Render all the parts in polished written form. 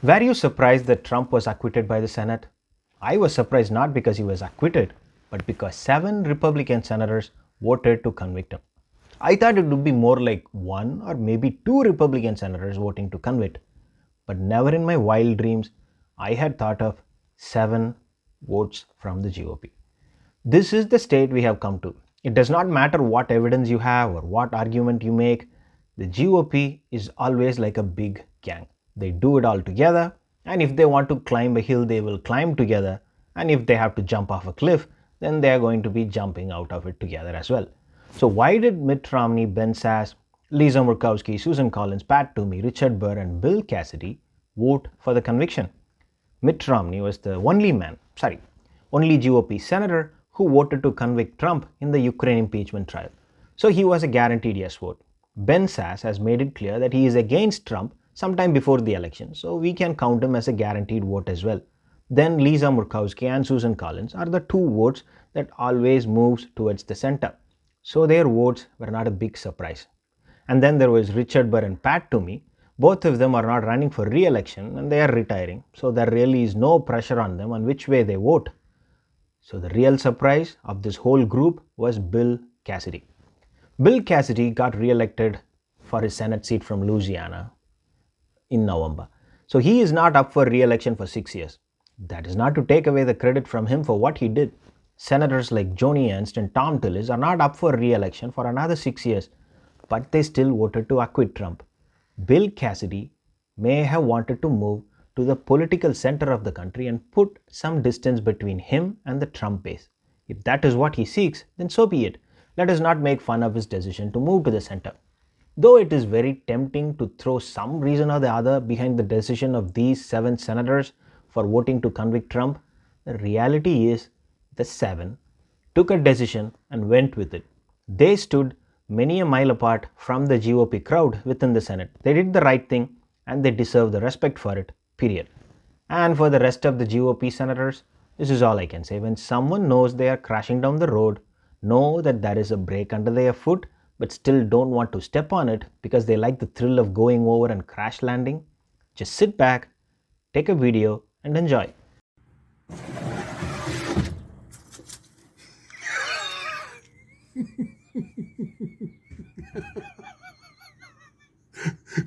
Were you surprised that Trump was acquitted by the Senate? I was surprised not because he was acquitted, but because 7 Republican senators voted to convict him. I thought it would be more like 1 or maybe 2 Republican senators voting to convict, but never in my wild dreams I had thought of 7 votes from the GOP. This is the state we have come to. It does not matter what evidence you have or what argument you make, the GOP is always like a big gang. They do it all together, and if they want to climb a hill, they will climb together, and if they have to jump off a cliff, then they are going to be jumping out of it together as well. So, why did Mitt Romney, Ben Sass, Lisa Murkowski, Susan Collins, Pat Toomey, Richard Burr, and Bill Cassidy vote for the conviction? Mitt Romney was the only GOP senator who voted to convict Trump in the Ukraine impeachment trial. So he was a guaranteed yes vote. Ben Sass has made it clear that he is against Trump sometime before the election, so we can count him as a guaranteed vote as well. Then Lisa Murkowski and Susan Collins are the two votes that always moves towards the center. So their votes were not a big surprise. And then there was Richard Burr and Pat Toomey. Both of them are not running for re-election and they are retiring. So there really is no pressure on them on which way they vote. So the real surprise of this whole group was Bill Cassidy. Bill Cassidy got re-elected for his Senate seat from Louisiana in November. So he is not up for re-election for 6 years. That is not to take away the credit from him for what he did. Senators like Joni Ernst and Tom Tillis are not up for re-election for another 6 years, but they still voted to acquit Trump. Bill Cassidy may have wanted to move to the political center of the country and put some distance between him and the Trump base. If that is what he seeks, then so be it. Let us not make fun of his decision to move to the center. Though it is very tempting to throw some reason or the other behind the decision of these 7 senators for voting to convict Trump, the reality is the 7 took a decision and went with it. They stood many a mile apart from the GOP crowd within the Senate. They did the right thing and they deserve the respect for it, period. And for the rest of the GOP senators, this is all I can say. When someone knows they are crashing down the road, know that there is a break under their foot, but still don't want to step on it because they like the thrill of going over and crash landing, just sit back, take a video, and enjoy.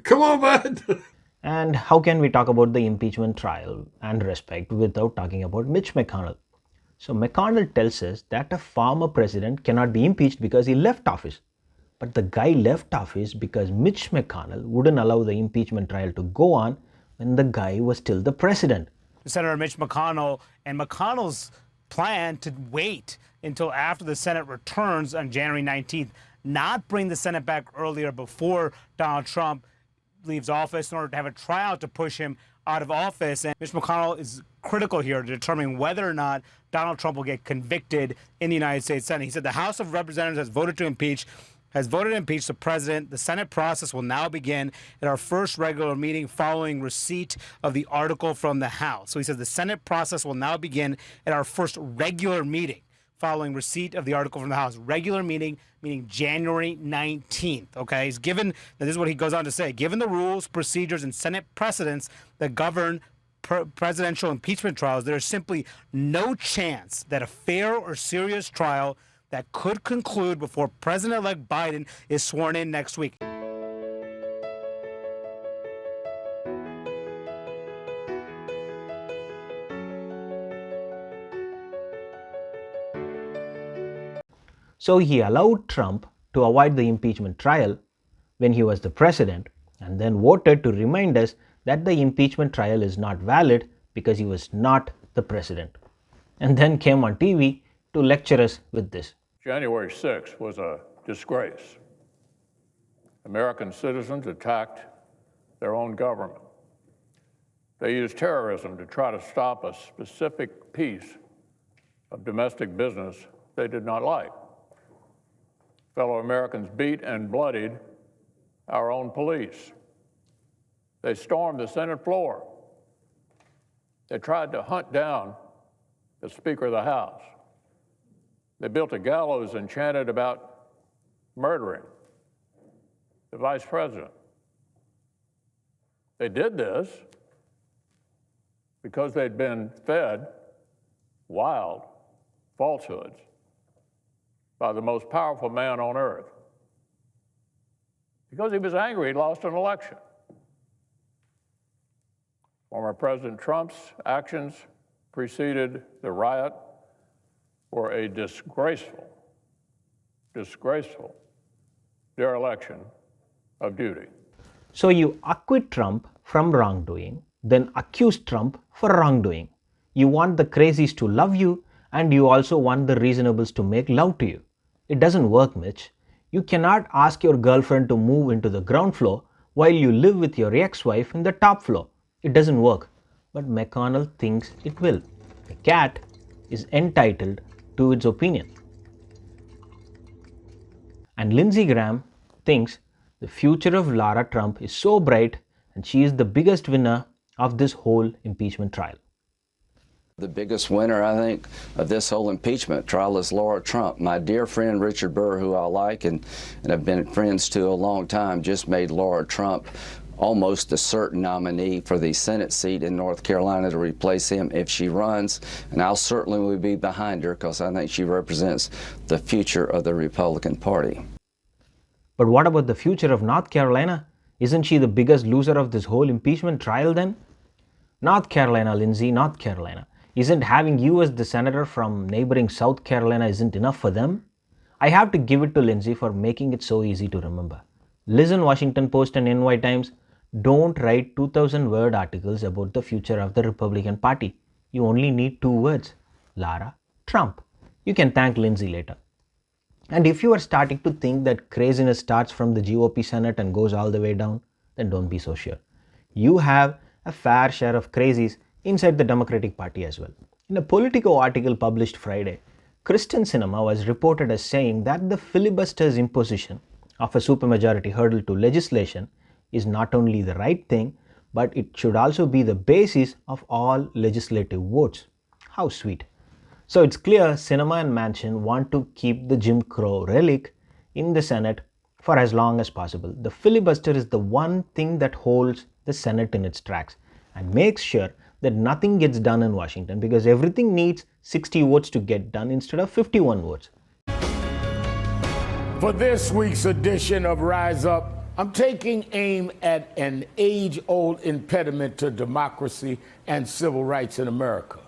Come on, bud. And how can we talk about the impeachment trial and respect without talking about Mitch McConnell? So, McConnell tells us that a former president cannot be impeached because he left office. But the guy left office because Mitch McConnell wouldn't allow the impeachment trial to go on when the guy was still the president. Senator Mitch McConnell and McConnell's plan to wait until after the Senate returns on January 19th, not bring the Senate back earlier before Donald Trump leaves office in order to have a tryout to push him out of office. And Mitch McConnell is critical here to determine whether or not Donald Trump will get convicted in the United States Senate. He said the House of Representatives has voted to impeach the president. The Senate process will now begin at our first regular meeting following receipt of the article from the House. So he says the Senate process will now begin at our first regular meeting following receipt of the article from the House. Regular meeting, meaning January 19th. Okay, he's given, this is what he goes on to say, given the rules, procedures, and Senate precedents that govern presidential impeachment trials, there is simply no chance that a fair or serious trial that could conclude before President-elect Biden is sworn in next week. So he allowed Trump to avoid the impeachment trial when he was the president and then voted to remind us that the impeachment trial is not valid because he was not the president. And then came on TV to lecture us with this. January 6th was a disgrace. American citizens attacked their own government. They used terrorism to try to stop a specific piece of domestic business they did not like. Fellow Americans beat and bloodied our own police. They stormed the Senate floor. They tried to hunt down the Speaker of the House. They built a gallows and chanted about murdering the Vice President. They did this because they'd been fed wild falsehoods by the most powerful man on earth. Because he was angry he'd lost an election. Former President Trump's actions preceded the riot were a disgraceful dereliction of duty. So you acquit Trump from wrongdoing, then accuse Trump for wrongdoing. You want the crazies to love you, and you also want the reasonables to make love to you. It doesn't work, Mitch. You cannot ask your girlfriend to move into the ground floor while you live with your ex-wife in the top floor. It doesn't work. But McConnell thinks it will. The cat is entitled to its opinion. And Lindsey Graham thinks the future of Lara Trump is so bright and she is the biggest winner of this whole impeachment trial. The biggest winner, I think, of this whole impeachment trial is Lara Trump. My dear friend Richard Burr, who I like and have been friends to a long time, just made Lara Trump almost a certain nominee for the Senate seat in North Carolina to replace him if she runs. And I'll certainly be behind her because I think she represents the future of the Republican Party. But what about the future of North Carolina? Isn't she the biggest loser of this whole impeachment trial then? North Carolina, Lindsey, North Carolina. Isn't having you as the senator from neighboring South Carolina isn't enough for them? I have to give it to Lindsey for making it so easy to remember. Listen, Washington Post and NY Times, don't write 2,000-word articles about the future of the Republican Party. You only need 2 words. Lara Trump. You can thank Lindsey later. And if you are starting to think that craziness starts from the GOP Senate and goes all the way down, then don't be so sure. You have a fair share of crazies inside the Democratic Party as well. In a Politico article published Friday, Kristen Sinema was reported as saying that the filibuster's imposition of a supermajority hurdle to legislation is not only the right thing, but it should also be the basis of all legislative votes. How sweet. So it's clear Sinema and Manchin want to keep the Jim Crow relic in the Senate for as long as possible. The filibuster is the one thing that holds the Senate in its tracks and makes sure that nothing gets done in Washington because everything needs 60 votes to get done instead of 51 votes. For this week's edition of Rise Up, I'm taking aim at an age-old impediment to democracy and civil rights in America,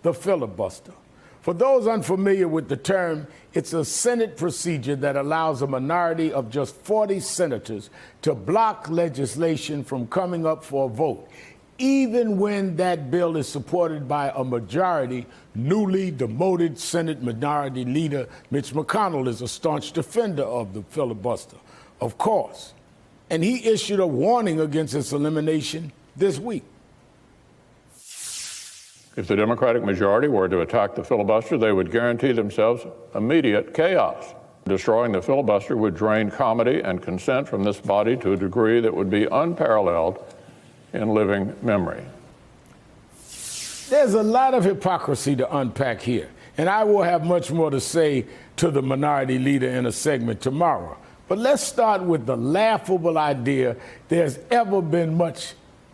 the filibuster. For those unfamiliar with the term, it's a Senate procedure that allows a minority of just 40 senators to block legislation from coming up for a vote, even when that bill is supported by a majority. Newly demoted Senate Minority Leader Mitch McConnell is a staunch defender of the filibuster, of course, and he issued a warning against its elimination this week. If the Democratic majority were to attack the filibuster, they would guarantee themselves immediate chaos. Destroying the filibuster would drain comity and consent from this body to a degree that would be unparalleled in living memory. There's a lot of hypocrisy to unpack here, and I will have much more to say to the minority leader in a segment tomorrow. But let's start with the laughable idea there's ever been much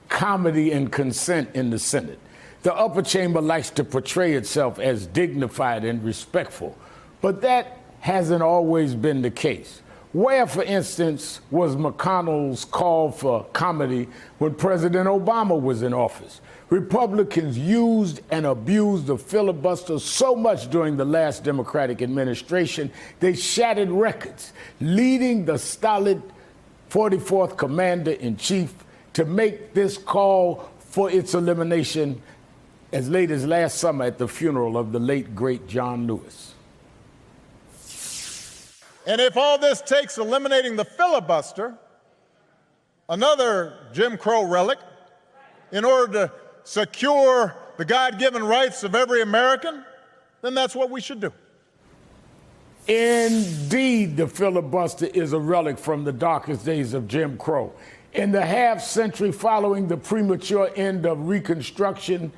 comedy and consent in the Senate. The upper chamber likes to portray itself as dignified and respectful, but that hasn't always been the case. Where, for instance, was McConnell's call for comedy when President Obama was in office? Republicans used and abused the filibuster so much during the last Democratic administration, they shattered records, leading the stolid 44th Commander-in-Chief to make this call for its elimination as late as last summer at the funeral of the late, great John Lewis. And if all this takes eliminating the filibuster, another Jim Crow relic, in order to secure the God-given rights of every American, then that's what we should do. Indeed, the filibuster is a relic from the darkest days of Jim Crow. In the half-century following the premature end of Reconstruction,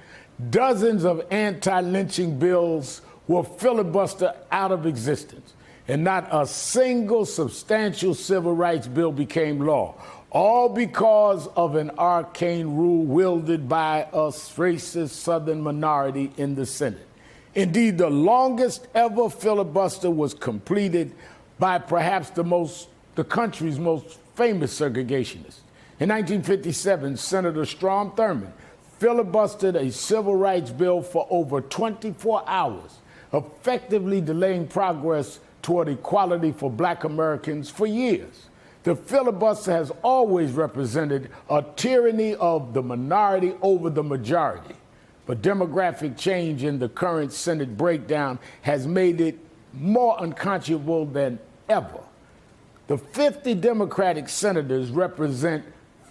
dozens of anti-lynching bills were filibustered out of existence, and not a single substantial civil rights bill became law. all because of an arcane rule wielded by a racist Southern minority in the Senate. Indeed, the longest ever filibuster was completed by perhaps the country's most famous segregationist. In 1957, Senator Strom Thurmond filibustered a civil rights bill for over 24 hours, effectively delaying progress toward equality for black Americans for years. The filibuster has always represented a tyranny of the minority over the majority. But demographic change in the current Senate breakdown has made it more unconscionable than ever. The 50 Democratic senators represent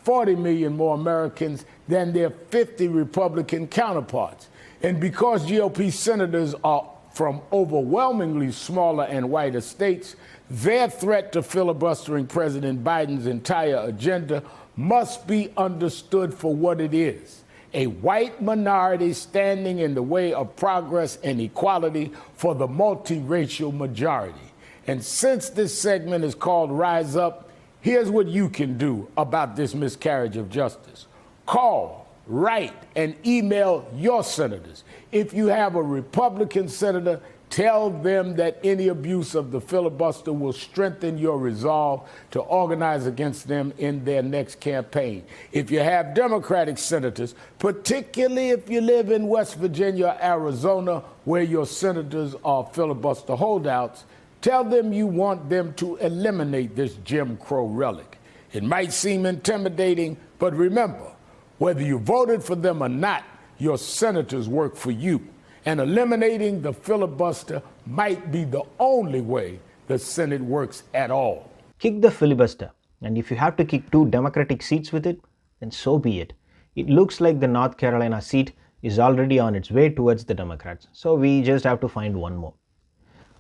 40 million more Americans than their 50 Republican counterparts. And because GOP senators are from overwhelmingly smaller and whiter states, their threat to filibustering President Biden's entire agenda must be understood for what it is: a white minority standing in the way of progress and equality for the multiracial majority. And since this segment is called Rise Up, here's what you can do about this miscarriage of justice. Call, write, and email your senators. If you have a Republican senator, tell them that any abuse of the filibuster will strengthen your resolve to organize against them in their next campaign. If you have Democratic senators, particularly if you live in West Virginia or Arizona, where your senators are filibuster holdouts, tell them you want them to eliminate this Jim Crow relic. It might seem intimidating, but remember, whether you voted for them or not, your senators work for you. And eliminating the filibuster might be the only way the Senate works at all. Kick the filibuster, and if you have to kick 2 Democratic seats with it, then so be it. It looks like the North Carolina seat is already on its way towards the Democrats, so we just have to find one more.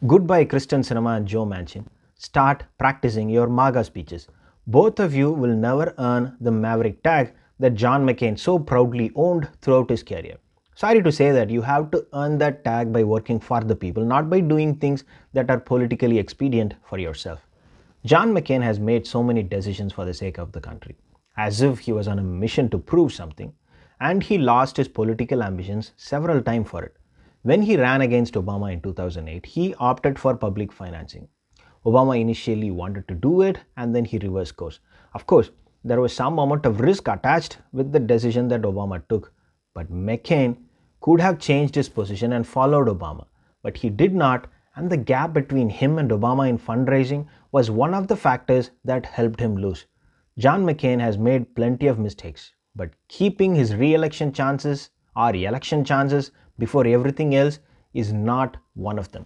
Goodbye, Kristen Sinema and Joe Manchin. Start practicing your MAGA speeches. Both of you will never earn the Maverick tag that John McCain so proudly owned throughout his career. Sorry to say that you have to earn that tag by working for the people, not by doing things that are politically expedient for yourself. John McCain has made so many decisions for the sake of the country, as if he was on a mission to prove something, and he lost his political ambitions several times for it. When he ran against Obama in 2008, he opted for public financing. Obama initially wanted to do it, and then he reversed course. Of course, there was some amount of risk attached with the decision that Obama took, but McCain could have changed his position and followed Obama, but he did not, and the gap between him and Obama in fundraising was one of the factors that helped him lose. John McCain has made plenty of mistakes, but keeping his re-election chances or election chances before everything else is not one of them.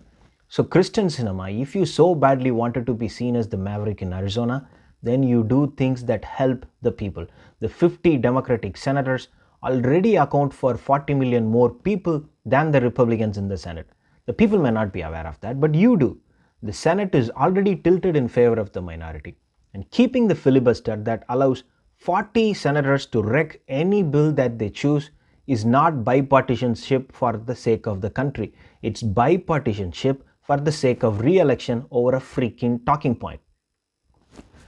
So Kristen Sinema, if you so badly wanted to be seen as the Maverick in Arizona, then you do things that help the people. The 50 Democratic senators already account for 40 million more people than the Republicans in the Senate. The people may not be aware of that, but you do. The Senate is already tilted in favor of the minority. And keeping the filibuster that allows 40 senators to wreck any bill that they choose is not bipartisanship for the sake of the country. It's bipartisanship for the sake of re-election over a freaking talking point.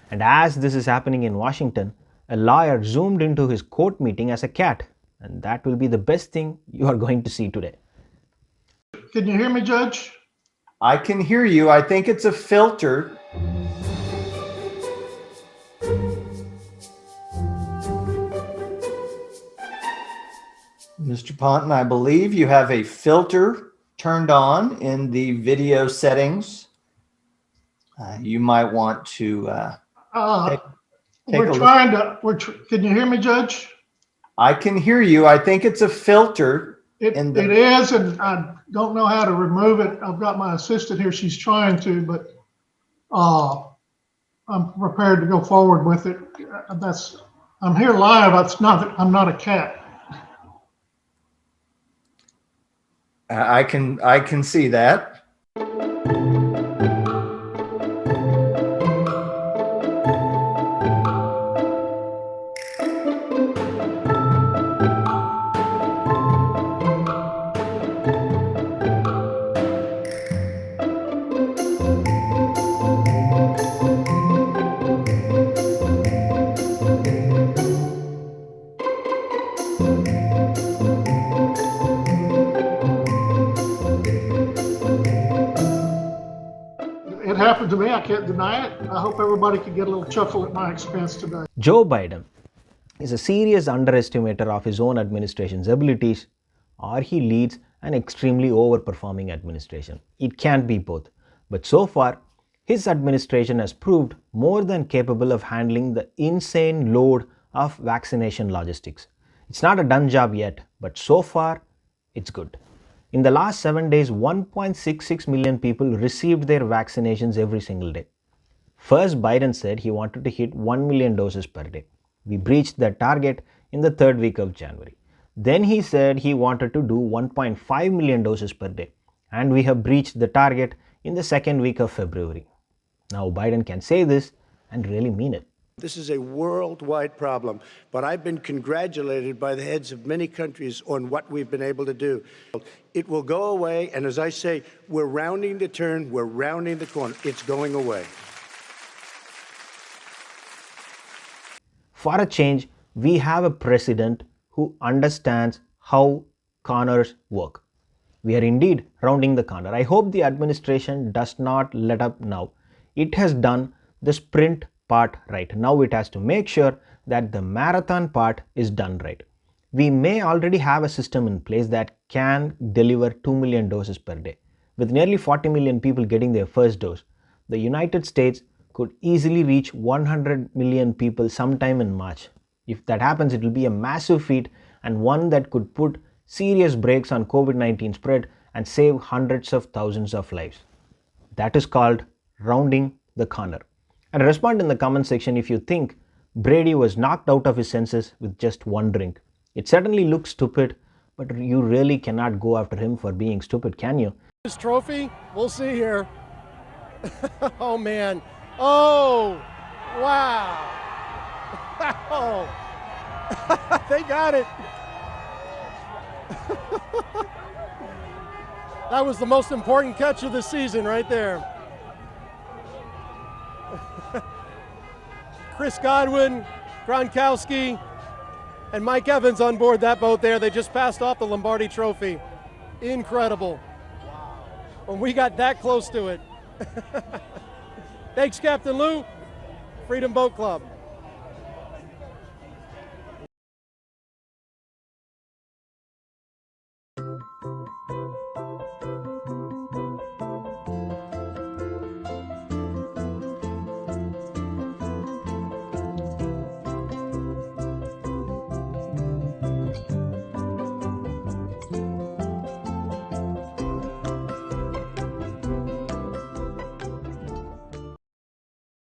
And as this is happening in Washington, a lawyer zoomed into his court meeting as a cat, and that will be the best thing you are going to see today. Can you hear me, Judge? I can hear you. I think it's a filter. Mr. Ponton, I believe you have a filter turned on in the video settings. You might want to can you hear me, Judge? I can hear you. I think it's a filter. It is, and I don't know how to remove it. I've got my assistant here. She's trying to, but I'm prepared to go forward with it. I'm here live. I'm not a cat. I can see that. It happened to me. I can't deny it. I hope everybody could get a little chuckle at my expense today. Joe Biden is a serious underestimator of his own administration's abilities, or he leads an extremely overperforming administration. It can't be both. But so far, his administration has proved more than capable of handling the insane load of vaccination logistics. It's not a done job yet, but so far, it's good. In the last 7 days, 1.66 million people received their vaccinations every single day. First, Biden said he wanted to hit 1 million doses per day. We breached that target in the third week of January. Then he said he wanted to do 1.5 million doses per day, and we have breached the target in the second week of February. Now, Biden can say this and really mean it. This is a worldwide problem, but I've been congratulated by the heads of many countries on what we've been able to do. It will go away, and as I say, we're rounding the turn, we're rounding the corner. It's going away. For a change, we have a president who understands how corners work. We are indeed rounding the corner. I hope the administration does not let up now. It has done the sprint part right. Now it has to make sure that the marathon part is done right. We may already have a system in place that can deliver 2 million doses per day. With nearly 40 million people getting their first dose, the United States could easily reach 100 million people sometime in March. If that happens, it will be a massive feat and one that could put serious brakes on COVID-19 spread and save hundreds of thousands of lives. That is called rounding the corner. And respond in the comment section if you think Brady was knocked out of his senses with just one drink. It certainly looks stupid, but you really cannot go after him for being stupid, can you? This trophy, we'll see here. Oh man. Oh, wow. Oh. They got it. That was the most important catch of the season right there. Chris Godwin, Gronkowski, and Mike Evans on board that boat there. They just passed off the Lombardi Trophy. Incredible. When we got that close to it. Thanks, Captain Lou. Freedom Boat Club.